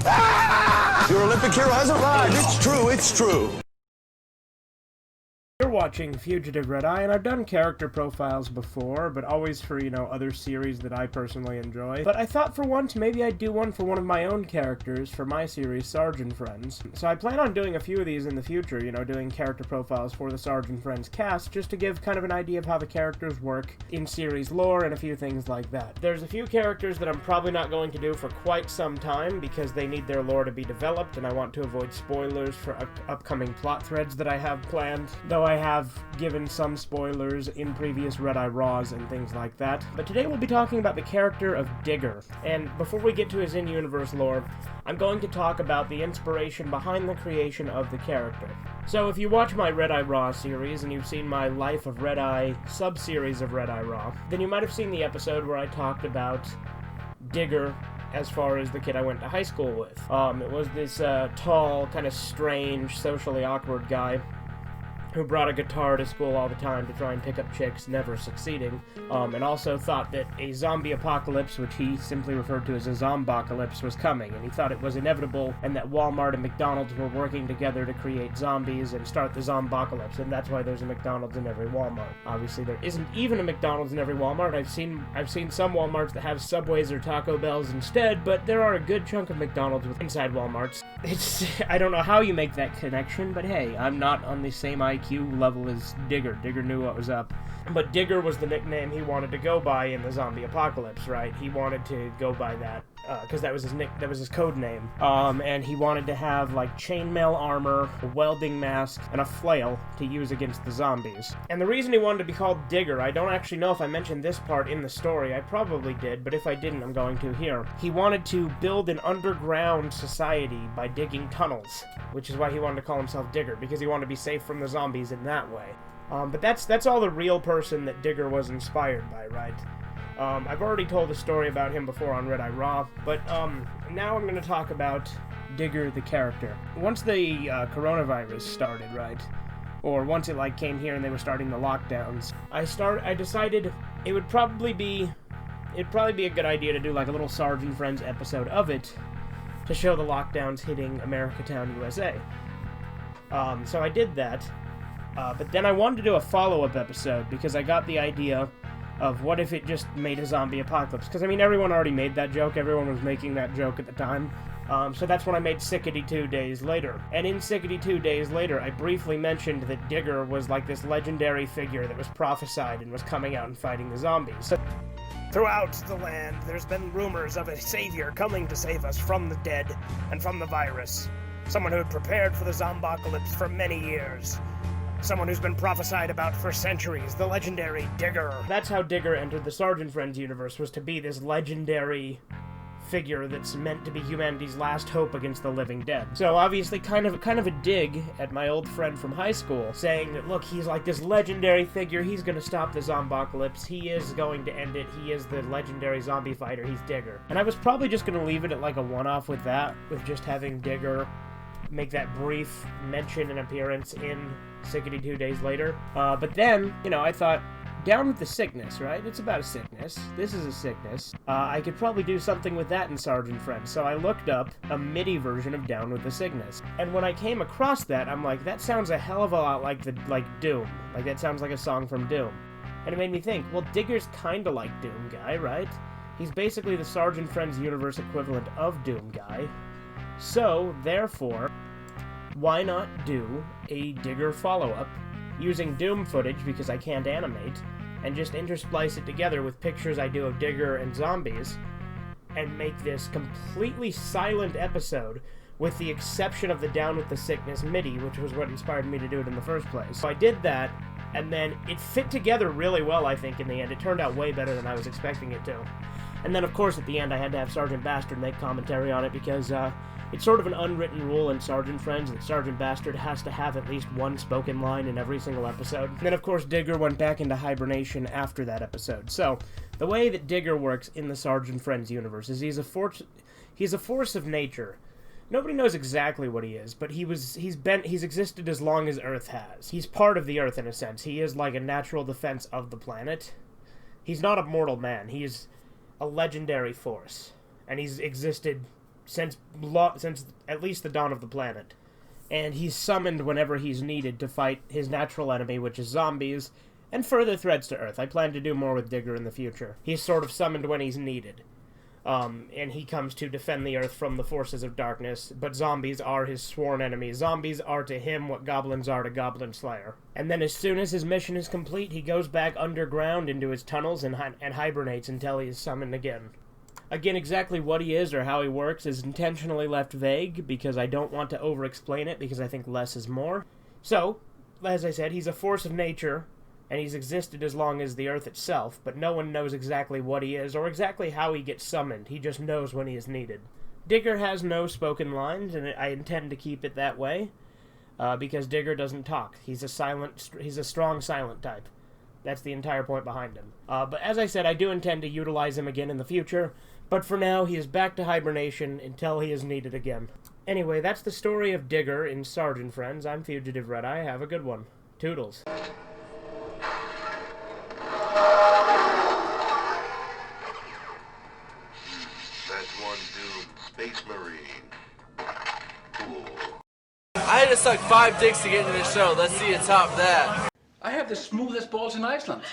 Your Olympic hero has arrived. It's true, it's true. You're watching Fugitive Red Eye, and I've done character profiles before, but always for, other series that I personally enjoy. But I thought for once maybe I'd do one for one of my own characters for my series, Sarge and Friends. So I plan on doing a few of these in the future, doing character profiles for the Sarge and Friends cast, just to give kind of an idea of how the characters work in series lore and a few things like that. There's a few characters that I'm probably not going to do for quite some time because they need their lore to be developed, and I want to avoid spoilers for upcoming plot threads that I have planned, though I have given some spoilers in previous Red Eye Raws and things like that. But today we'll be talking about the character of Digger, and before we get to his in-universe lore, I'm going to talk about the inspiration behind the creation of the character. So if you watch my Red Eye Raw series, and you've seen my Life of Red Eye sub-series of Red Eye Raw, then you might have seen the episode where I talked about Digger as far as the kid I went to high school with. It was this tall, kind of strange, socially awkward guy who brought a guitar to school all the time to try and pick up chicks, never succeeding, and also thought that a zombie apocalypse, which he simply referred to as a zombocalypse, was coming, and he thought it was inevitable, and that Walmart and McDonald's were working together to create zombies and start the zombocalypse, and that's why there's a McDonald's in every Walmart. Obviously, there isn't even a McDonald's in every Walmart. I've seen some Walmarts that have Subways or Taco Bells instead, but there are a good chunk of McDonald's inside Walmarts. I don't know how you make that connection, but hey, I'm not on the same IQ level as Digger. Digger knew what was up. But Digger was the nickname he wanted to go by in the zombie apocalypse, right? He wanted to go by that, because that was his code name. And he wanted to have, chainmail armor, a welding mask, and a flail to use against the zombies. And the reason he wanted to be called Digger, I don't actually know if I mentioned this part in the story. I probably did, but if I didn't, I'm going to here. He wanted to build an underground society by digging tunnels, which is why he wanted to call himself Digger, because he wanted to be safe from the zombies in that way. But that's all the real person that Digger was inspired by, right? I've already told a story about him before on Red Eye Raw, but now I'm going to talk about Digger the character. Once the coronavirus started, right? Or once it came here and they were starting the lockdowns, I decided it'd probably be a good idea to do a little Sarge and Friends episode of it to show the lockdowns hitting Americatown, USA. So I did that. But then I wanted to do a follow-up episode because I got the idea of what if it just made a zombie apocalypse. Because, everyone already made that joke. Everyone was making that joke at the time. So that's when I made Sickety 2 Days Later. And in Sickety 2 Days Later, I briefly mentioned that Digger was this legendary figure that was prophesied and was coming out and fighting the zombies. Throughout the land, there's been rumors of a savior coming to save us from the dead and from the virus. Someone who had prepared for the zombocalypse for many years. Someone who's been prophesied about for centuries, the legendary Digger. That's how Digger entered the Sarge and Friends universe, was to be this legendary figure that's meant to be humanity's last hope against the living dead. So obviously kind of a dig at my old friend from high school, saying that, look, he's this legendary figure, he's gonna stop the zombocalypse, he is going to end it, he is the legendary zombie fighter, he's Digger. And I was probably just gonna leave it at a one-off with that, with just having Digger make that brief mention and appearance in Sickety 2 Days Later. But then, I thought, down with the sickness, right? It's about a sickness. This is a sickness. I could probably do something with that in Sarge and Friends. So I looked up a MIDI version of Down with the Sickness. And when I came across that, I'm like, that sounds a hell of a lot like Doom. That sounds like a song from Doom. And it made me think, well, Digger's kinda like Doom Guy, right? He's basically the Sarge and Friends universe equivalent of Doom Guy. So, therefore, why not do a Digger follow-up using Doom footage, because I can't animate, and just intersplice it together with pictures I do of Digger and zombies, and make this completely silent episode, with the exception of the Down with the Sickness MIDI, which was what inspired me to do it in the first place. So I did that, and then it fit together really well, I think, in the end. It turned out way better than I was expecting it to. And then, of course, at the end, I had to have Sergeant Bastard make commentary on it, because it's sort of an unwritten rule in Sarge and Friends that Sergeant Bastard has to have at least one spoken line in every single episode. And then, of course, Digger went back into hibernation after that episode. So, the way that Digger works in the Sarge and Friends universe is he's a force of nature. Nobody knows exactly what he is, but he's existed as long as Earth has. He's part of the Earth in a sense. He is like a natural defense of the planet. He's not a mortal man. He is a legendary force, and he's existed since at least the dawn of the planet. And he's summoned whenever he's needed to fight his natural enemy, which is zombies, and further threats to Earth. I plan to do more with Digger in the future. He's sort of summoned when he's needed. And he comes to defend the Earth from the forces of darkness, but zombies are his sworn enemies. Zombies are to him what goblins are to Goblin Slayer. And then as soon as his mission is complete, he goes back underground into his tunnels and hibernates until he is summoned again. Again, exactly what he is or how he works is intentionally left vague, because I don't want to over-explain it, because I think less is more. So, as I said, he's a force of nature, and he's existed as long as the Earth itself, but no one knows exactly what he is, or exactly how he gets summoned. He just knows when he is needed. Digger has no spoken lines, and I intend to keep it that way, because Digger doesn't talk. He's a strong silent type. That's the entire point behind him. But as I said, I do intend to utilize him again in the future, but for now, he is back to hibernation until he is needed again. Anyway, that's the story of Digger in Sarge and Friends. I'm Fugitive Red-Eye. Have a good one. Toodles. Space Marine. Cool. I had to suck 5 dicks to get into this show. Let's see you top that. I have the smoothest balls in Iceland.